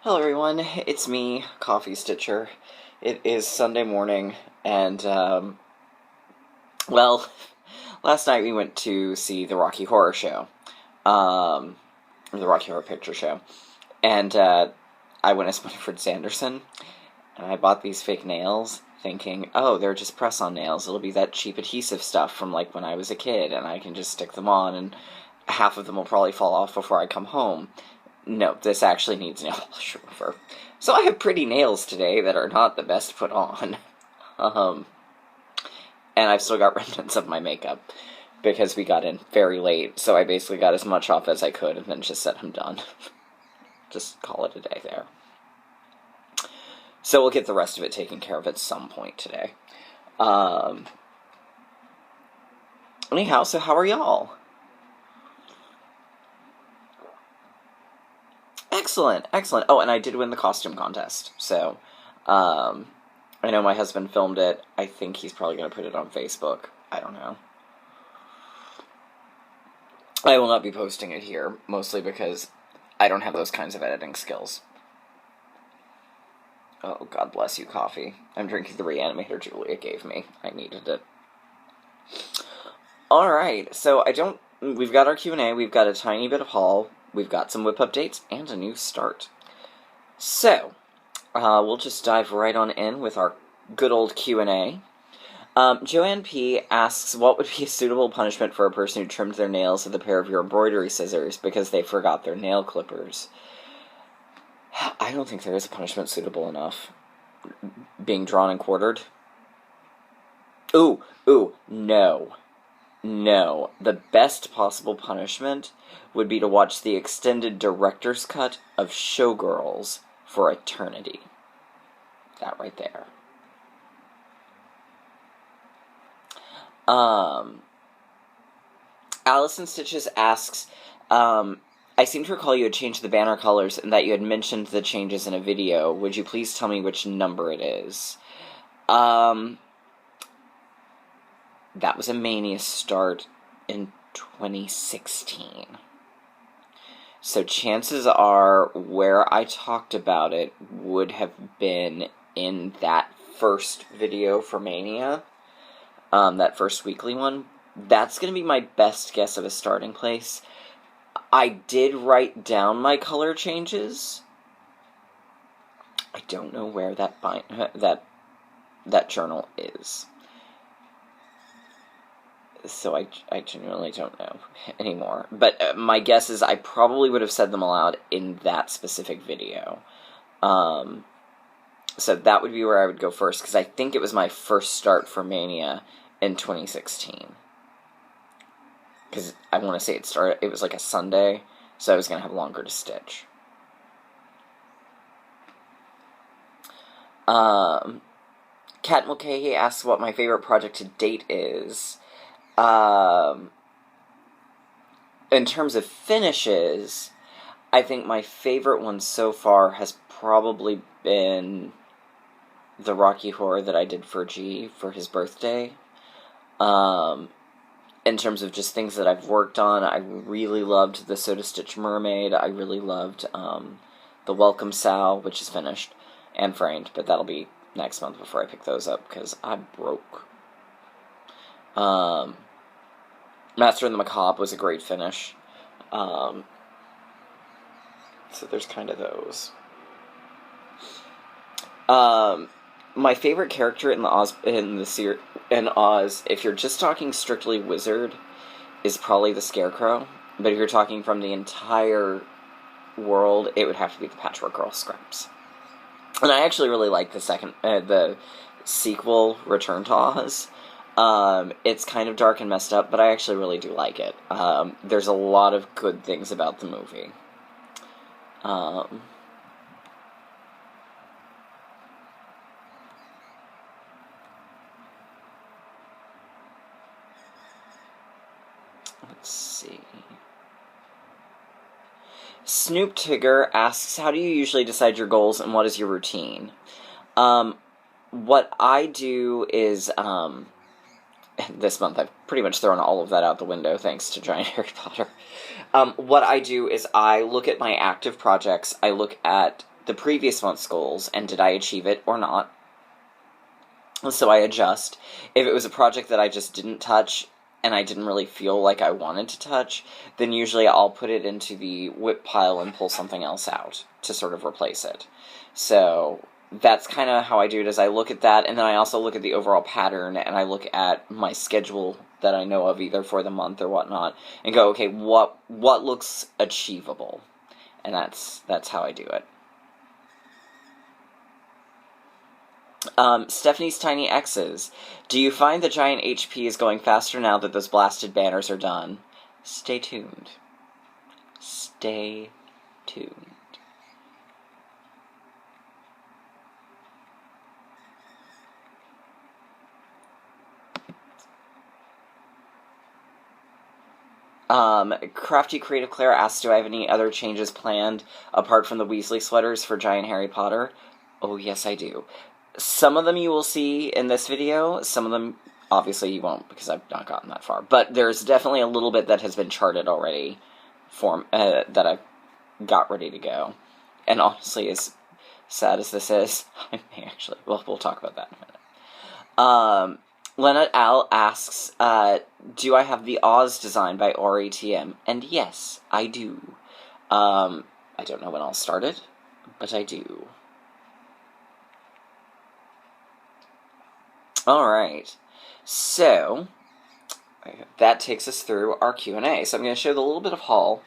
Hello everyone, it's me, Coffee Stitcher. It is Sunday morning, and, well, last night we went to see the Rocky Horror Show, or the Rocky Horror Picture Show, and, I went as Winifred Sanderson, and I bought these fake nails, thinking, oh, they're just press-on nails, it'll be that cheap adhesive stuff from, like, when I was a kid, and I can just stick them on, and half of them will probably fall off before I come home. No, this actually needs nail polish remover. So I have pretty nails today that are not the best put on. And I've still got remnants of my makeup because we got in very late, so I basically got as much off as I could and then just said I'm done. Just call it a day there. So we'll get the rest of it taken care of at some point today. Anyhow, so how are y'all? Excellent, excellent. Oh, and I did win the costume contest, so, I know my husband filmed it. I think he's probably going to put it on Facebook. I don't know. I will not be posting it here, mostly because I don't have those kinds of editing skills. Oh, God bless you, coffee. I'm drinking the Reanimator Julia gave me. I needed it. Alright, so we've got our Q&A, we've got a tiny bit of haul, we've got some whip updates, and a new start. So, we'll just dive right on in with our good old Q&A. Joanne P. asks, what would be a suitable punishment for a person who trimmed their nails with a pair of your embroidery scissors because they forgot their nail clippers? I don't think there is a punishment suitable enough. Being drawn and quartered? Ooh, no. No. The best possible punishment would be to watch the extended director's cut of Showgirls for eternity. That right there. Allison Stitches asks, I seem to recall you had changed the banner colors and that you had mentioned the changes in a video. Would you please tell me which number it is? That was a Mania start in 2016. So chances are where I talked about it would have been in that first video for Mania. That first weekly one. That's going to be my best guess of a starting place. I did write down my color changes. I don't know where that journal is. So I genuinely don't know anymore. But my guess is I probably would have said them aloud in that specific video. So that would be where I would go first, because I think it was my first start for Mania in 2016. Because I want to say it was like a Sunday, so I was going to have longer to stitch. Kat Mulcahy asks what my favorite project to date is. In terms of finishes, I think my favorite one so far has probably been the Rocky Horror that I did for G for his birthday. In terms of just things that I've worked on, I really loved the Soda Stitch Mermaid. I really loved the Welcome Sal, which is finished and framed, but that'll be next month before I pick those up, because I'm broke. Master and the Macabre was a great finish. So there's kind of those. My favorite character in Oz, if you're just talking strictly wizard, is probably the Scarecrow. But if you're talking from the entire world, it would have to be the Patchwork Girl Scraps. And I actually really like the sequel, Return to Oz. It's kind of dark and messed up, but I actually really do like it. There's a lot of good things about the movie. Let's see. Snoop Tigger asks, how do you usually decide your goals and what is your routine? What I do is, this month I've pretty much thrown all of that out the window thanks to Giant Harry Potter. What I do is I look at my active projects, I look at the previous month's goals, and did I achieve it or not? So I adjust. If it was a project that I just didn't touch, and I didn't really feel like I wanted to touch, then usually I'll put it into the WIP pile and pull something else out to sort of replace it. So that's kind of how I do it, is I look at that, and then I also look at the overall pattern, and I look at my schedule that I know of, either for the month or whatnot, and go, okay, what looks achievable? And that's how I do it. Stephanie's Tiny X's. Do you find the giant HP is going faster now that those blasted banners are done? Stay tuned. Stay tuned. Crafty Creative Claire asks, do I have any other changes planned apart from the Weasley sweaters for Giant Harry Potter? Oh, yes, I do. Some of them you will see in this video, some of them, obviously, you won't, because I've not gotten that far. But there's definitely a little bit that has been charted already, that I've got ready to go. And honestly, as sad as this is, I may actually, well, we'll talk about that in a minute. Leonard Al asks, do I have the Oz design by RATM? And yes, I do. I don't know when I'll start it, but I do. Alright, so that takes us through our Q&A. So I'm going to show the little bit of haul.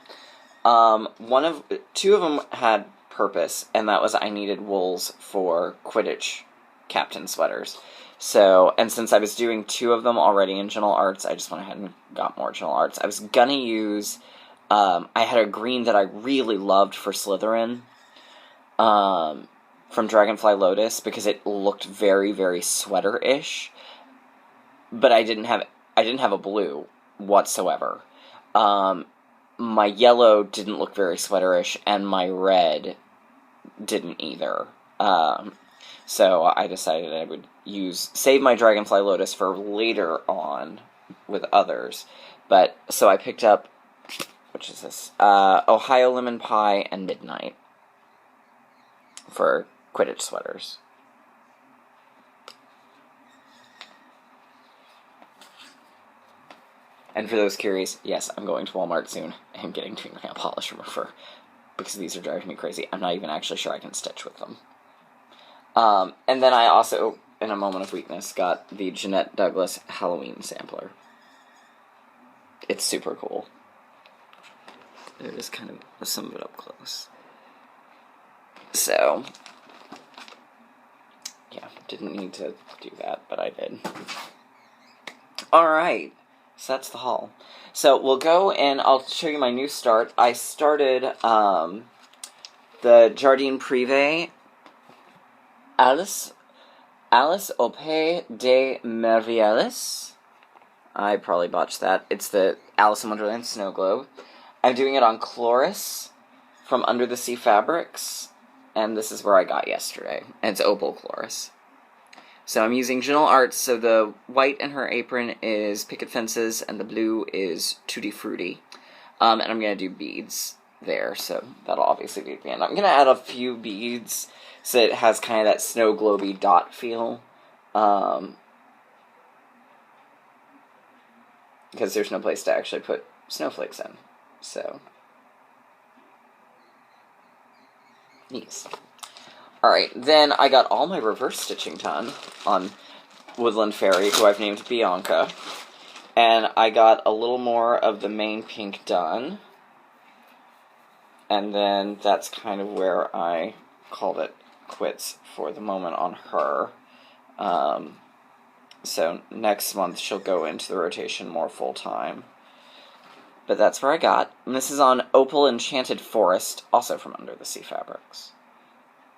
Two of them had purpose, and that was I needed wools for Quidditch captain sweaters. So, and since I was doing two of them already in Gentle Arts, I just went ahead and got more Gentle Arts. I was gonna use, I had a green that I really loved for Slytherin, from Dragonfly Lotus, because it looked very, very sweater-ish, but I didn't have a blue whatsoever. My yellow didn't look very sweater-ish, and my red didn't either. So I decided I would save my Dragonfly Lotus for later on with others. But, so I picked up, which is this, Ohio Lemon Pie and Midnight for Quidditch sweaters. And for those curious, yes, I'm going to Walmart soon. I'm getting fingernail polish remover, because these are driving me crazy. I'm not even actually sure I can stitch with them. And then I also, in a moment of weakness, got the Jeanette Douglas Halloween sampler. It's super cool. There it is, kind of some of it up close. So, yeah, didn't need to do that, but I did. Alright, so that's the haul. So we'll go and I'll show you my new start. I started the Jardin Privé Alice au Pays des Merveilles. I probably botched that. It's the Alice in Wonderland Snow Globe. I'm doing it on Chloris from Under the Sea Fabrics, and this is where I got yesterday. And it's Opal Chloris. So I'm using Gentle Arts, so the white in her apron is Picket Fences, and the blue is Tutti Frutti. And I'm going to do beads there, so that'll obviously be at the end. I'm going to add a few beads, so it has kind of that snow globy dot feel. Because there's no place to actually put snowflakes in. So, yes. Alright, then I got all my reverse stitching done on Woodland Fairy, who I've named Bianca. And I got a little more of the main pink done. And then that's kind of where I called it quits for the moment on her. So next month she'll go into the rotation more full-time. But that's where I got. And this is on Opal Enchanted Forest, also from Under the Sea Fabrics.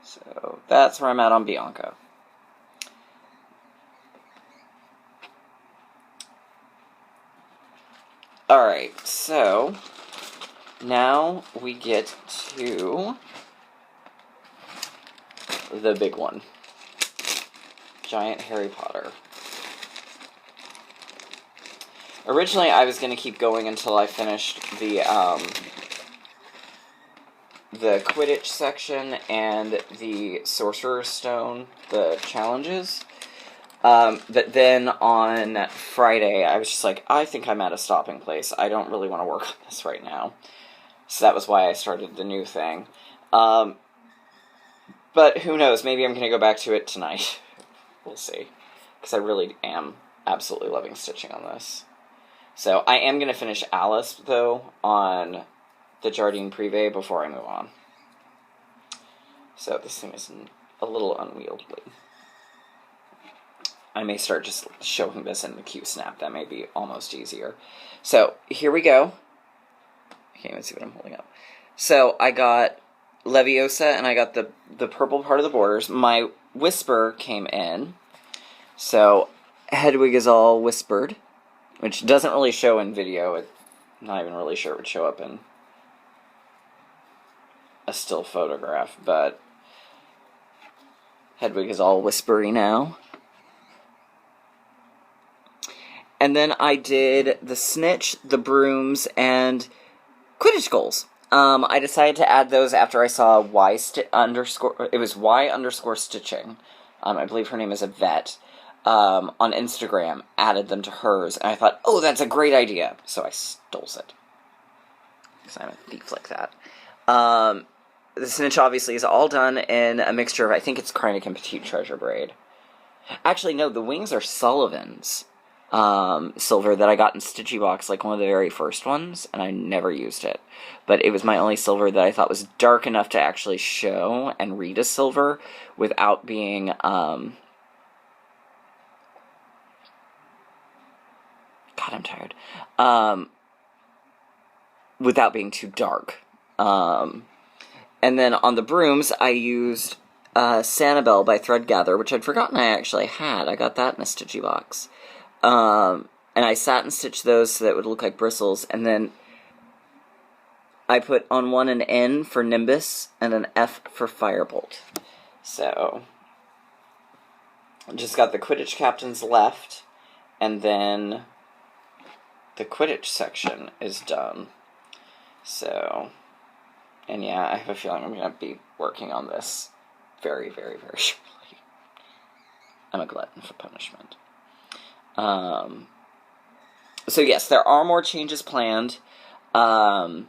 So that's where I'm at on Bianca. Alright, so now we get to the big one. Giant Harry Potter. Originally, I was going to keep going until I finished the the Quidditch section and the Sorcerer's Stone, the challenges. But then on Friday, I was just like, I think I'm at a stopping place. I don't really want to work on this right now. So that was why I started the new thing. But who knows, maybe I'm going to go back to it tonight. We'll see. Because I really am absolutely loving stitching on this. So I am going to finish Alice, though, on the Jardine Privé before I move on. So this thing is a little unwieldy. I may start just showing this in the Q-Snap. That may be almost easier. So, here we go. I can't even see what I'm holding up. So, I got Leviosa, and I got the purple part of the borders. My Whisper came in. So, Hedwig is all whispered, which doesn't really show in video. I'm not even really sure it would show up in a still photograph, but Hedwig is all whispery now. And then I did the Snitch, the Brooms, and Quidditch goals. I decided to add those after I saw Y_stitching. I believe her name is Yvette. On Instagram, added them to hers, and I thought, oh, that's a great idea. So I stole it. Because I'm a thief like that. The Snitch, obviously, is all done in a mixture of, I think it's Kreinik and Petite Treasure braid. Actually, no, the wings are Sullivan's silver that I got in Stitchy Box, like one of the very first ones, and I never used it. But it was my only silver that I thought was dark enough to actually show and read as silver without being, God, I'm tired. Without being too dark. And then on the brooms, I used Sanibel by Threadgather, which I'd forgotten I actually had. I got that in a Stitchy Box. And I satin stitched those so that it would look like bristles, and then I put on one an N for Nimbus and an F for Firebolt. So, just got the Quidditch captains left, and then the Quidditch section is done. So, and yeah, I have a feeling I'm going to be working on this very, very, very shortly. I'm a glutton for punishment. So yes, there are more changes planned. Some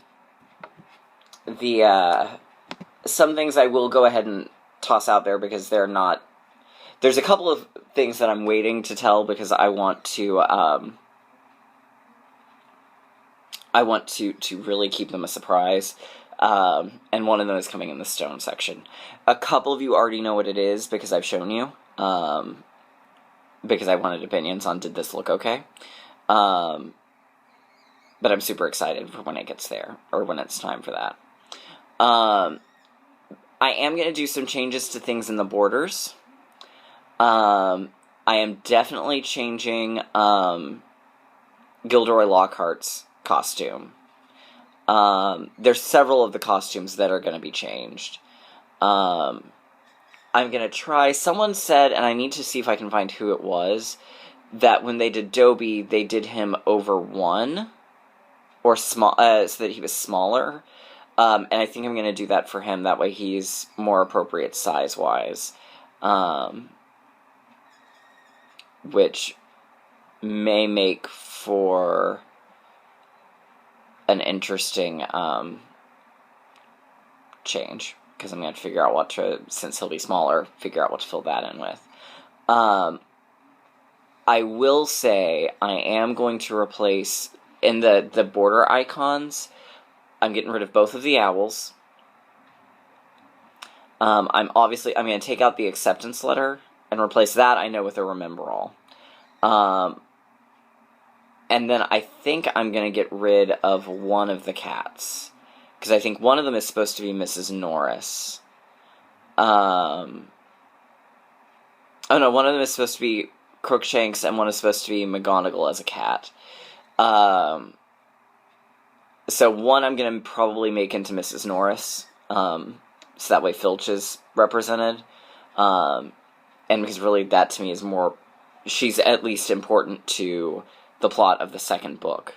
things I will go ahead and toss out there because they're not... There's a couple of things that I'm waiting to tell because I want to really keep them a surprise. And one of them is coming in the stone section. A couple of you already know what it is because I've shown you. Because I wanted opinions on did this look okay. But I'm super excited for when it gets there, or when it's time for that. I am going to do some changes to things in the borders. I am definitely changing Gilderoy Lockhart's costume. There's several of the costumes that are going to be changed. I'm going to try... Someone said, and I need to see if I can find who it was, that when they did Dobby, they did him over one, or small, so that he was smaller. And I think I'm going to do that for him. That way he's more appropriate size-wise. Which may make for an interesting change. Because I'm going to figure out what to, since he'll be smaller, figure out what to fill that in with. I will say I am going to replace, in the border icons, I'm getting rid of both of the owls. I'm going to take out the acceptance letter and replace that, I know, with a remember all. And then I think I'm going to get rid of one of the cats. Because I think one of them is supposed to be Mrs. Norris. Oh no, one of them is supposed to be Crookshanks, and one is supposed to be McGonagall as a cat. So one I'm going to probably make into Mrs. Norris. So that way Filch is represented. And because really that to me is more... She's at least important to the plot of the second book.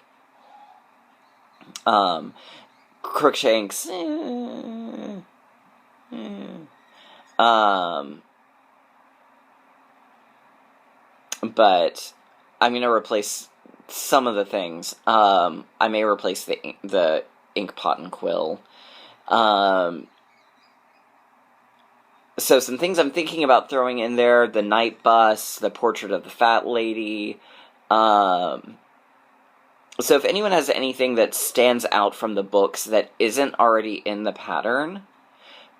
Crookshanks. But I'm gonna replace some of the things. I may replace the ink pot and quill. So some things I'm thinking about throwing in there: the night bus, the portrait of the fat lady. So if anyone has anything that stands out from the books that isn't already in the pattern,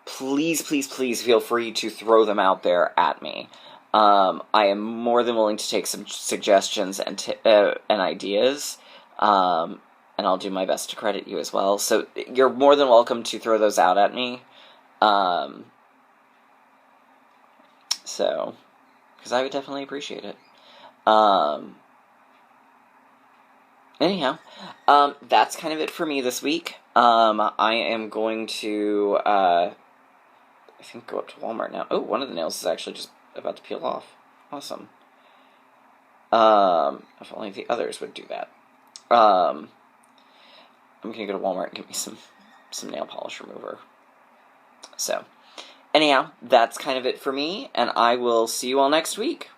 please, please, please feel free to throw them out there at me. I am more than willing to take some suggestions and ideas, and I'll do my best to credit you as well. So you're more than welcome to throw those out at me. So, because I would definitely appreciate it. Anyhow, that's kind of it for me this week. I am going to, I think, go up to Walmart now. Oh, one of the nails is actually just about to peel off. Awesome. If only the others would do that. I'm gonna go to Walmart and get me some nail polish remover. So, anyhow, that's kind of it for me, and I will see you all next week.